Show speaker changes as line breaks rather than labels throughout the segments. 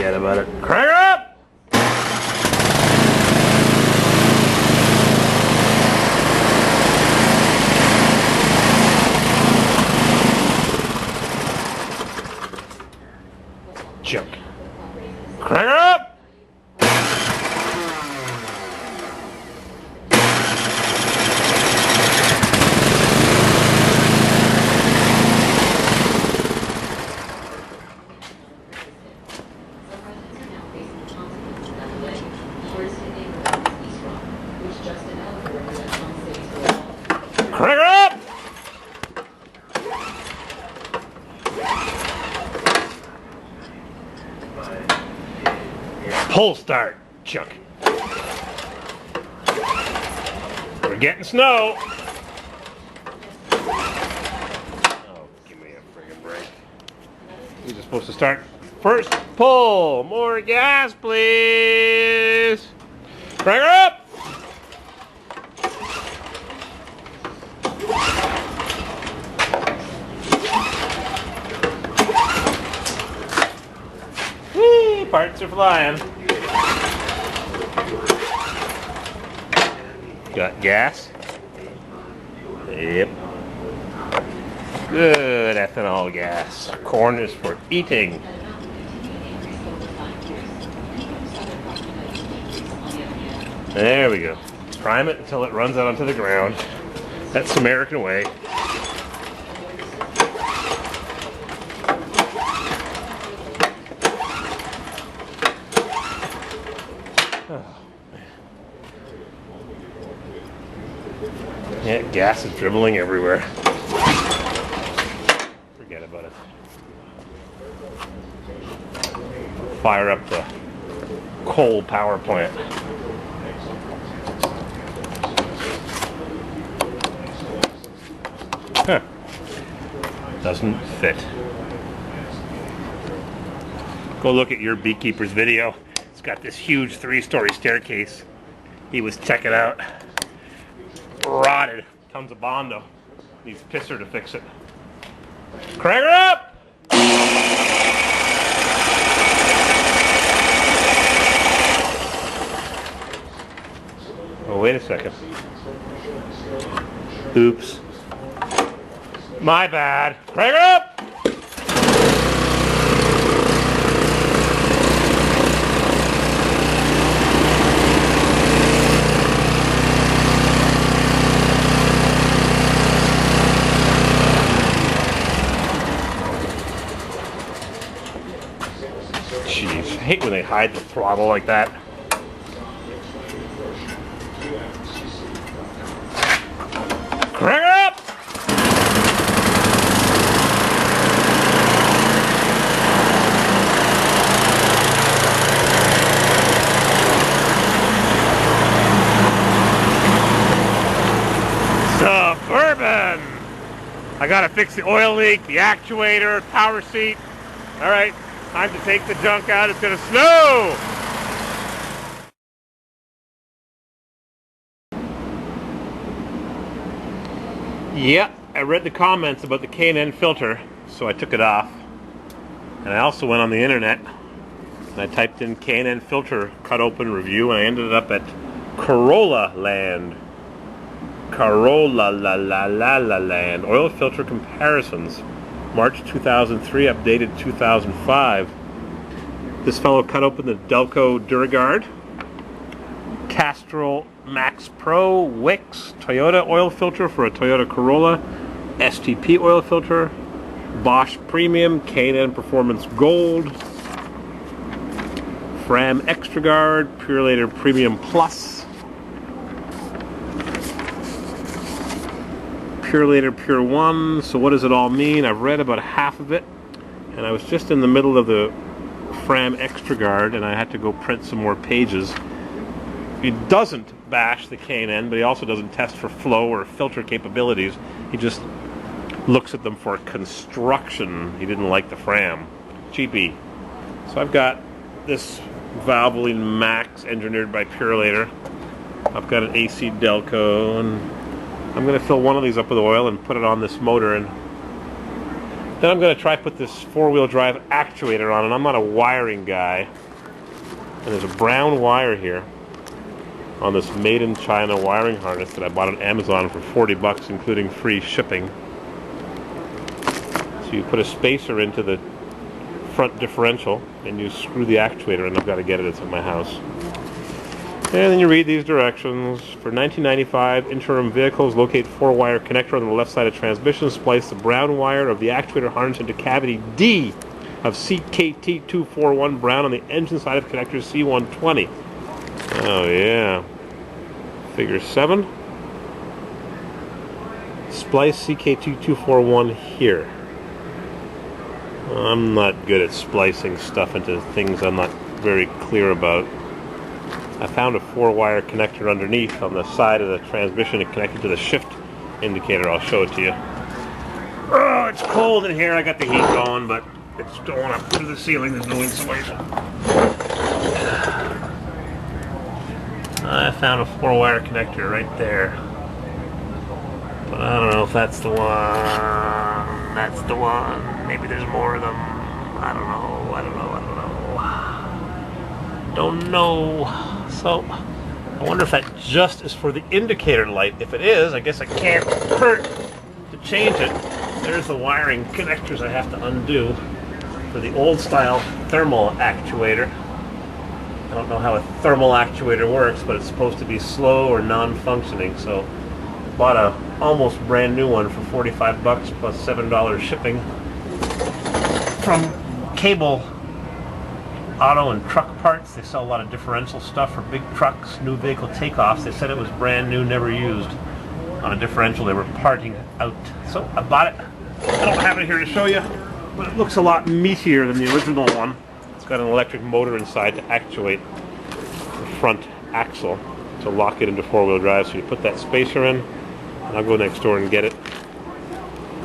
Forget about it. Crank her up! Junk. Crank her up! Crank her up! Pull start, Chuck. We're getting snow. Oh, give me a friggin' break. These are supposed to start first pull. More gas, please. Crank her up! Whee! Parts are flying. Got gas? Yep. Good ethanol gas. Corn is for eating. There we go. Prime it until it runs out onto the ground. That's the American way. Yeah, gas is dribbling everywhere. Forget about it. Fire up the coal power plant. Huh. Doesn't fit. Go look at your beekeeper's video. It's got this huge 3-story staircase. He was checking out. Rotted. Tons of Bondo. Needs pisser to fix it. Crank her up! Oh, wait a second. Oops. My bad. Crank her up! Jeez, I hate when they hide the throttle like that. Crank her up! Suburban! I gotta fix the oil leak, the actuator, power seat. All right. Time to take the junk out. It's gonna snow! Yeah, I read the comments about the K&N filter, so I took it off. And I also went on the internet and I typed in K&N filter cut open review, and I ended up at Corolla Land. Corolla Land. Oil filter comparisons. March 2003, updated 2005. This fellow cut open the Delco Duragard, Castrol Max Pro, Wix, Toyota oil filter for a Toyota Corolla, STP oil filter, Bosch Premium, K&N Performance Gold, Fram Extragard, Purelator Premium Plus, Purelator Pure 1. So what does it all mean? I've read about half of it, and I was just in the middle of the Fram Extragard and I had to go print some more pages. He doesn't bash the K&N, but he also doesn't test for flow or filter capabilities. He just looks at them for construction. He didn't like the Fram. Cheapy. So I've got this Valvoline Max engineered by Purelator. I've got an AC Delco, and I'm going to fill one of these up with oil and put it on this motor, and Then I'm going to try put this four-wheel drive actuator on, and I'm not a wiring guy. And there's a brown wire here on this made in China wiring harness that I bought on Amazon for 40 bucks, including free shipping. So you put a spacer into the front differential and you screw the actuator, and I've got to get it. It's at my house. And then you read these directions. For 1995 interim vehicles, locate 4-wire connector on the left side of transmission. Splice the brown wire of the actuator harness into cavity D of CKT241 brown on the engine side of connector C120. Oh yeah. Figure 7. Splice CKT241 here. I'm not good at splicing stuff into things I'm not very clear about. I found a 4-wire connector underneath on the side of the transmission and connected to the shift indicator. I'll show it to you. Oh, it's cold in here. I got the heat going, but it's going up through the ceiling. There's no insulation. I found a 4-wire connector right there. But I don't know if that's the one. That's the one. Maybe there's more of them. I don't know. Don't know. So, I wonder if that just is for the indicator light. If it is, I guess I can't hurt to change it. There's the wiring connectors I have to undo for the old style thermal actuator. I don't know how a thermal actuator works, but it's supposed to be slow or non-functioning. So, bought a almost brand new one for 45 bucks plus $7 shipping from Cable Auto and Truck Parts. They sell a lot of differential stuff for big trucks, new vehicle takeoffs. They said it was brand new, never used. On a differential they were parting out. So I bought it. I don't have it here to show you, but it looks a lot meatier than the original one. It's got an electric motor inside to actuate the front axle to lock it into 4-wheel drive. So you put that spacer in, and I'll go next door and get it.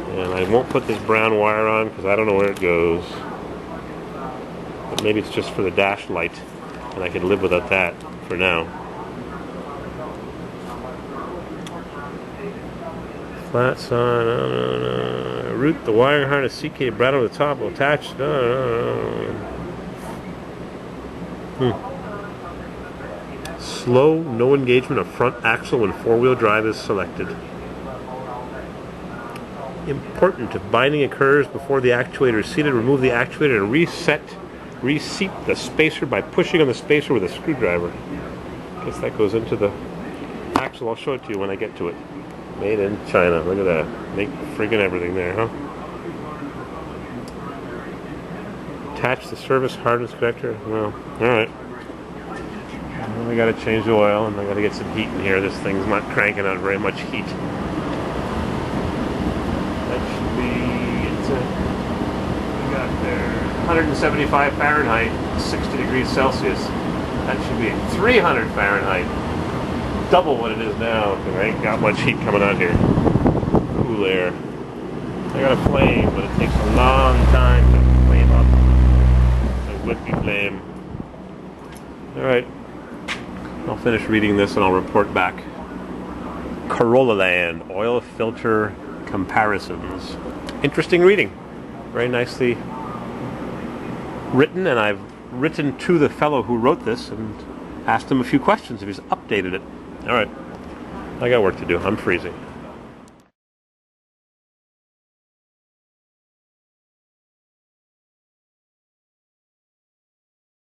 And I won't put this brown wire on because I don't know where it goes. But maybe it's just for the dash light, and I can live without that for now. Flat side, no. Route the wiring harness CK brown on the top will attach. Slow, no engagement of front axle when 4-wheel drive is selected. Important, if binding occurs before the actuator is seated, remove the actuator and reseat the spacer by pushing on the spacer with a screwdriver. Guess that goes into the axle. I'll show it to you when I get to it. Made in China. Look at that. Make friggin' everything there, huh? Attach the service harness connector. Well, alright. I gotta change the oil and I gotta get some heat in here. This thing's not cranking out very much heat. That should be, we got there 175 Fahrenheit, 60 degrees Celsius. That should be 300 Fahrenheit. Double what it is now, because I ain't got much heat coming out here. Cool air. I got a flame, but it takes a long time to flame up. It's a wimpy flame. Alright. I'll finish reading this and I'll report back. Corolla Land, oil filter comparisons. Interesting reading. Very nicely written, and I've written to the fellow who wrote this and asked him a few questions if he's updated it. Alright. I got work to do. I'm freezing.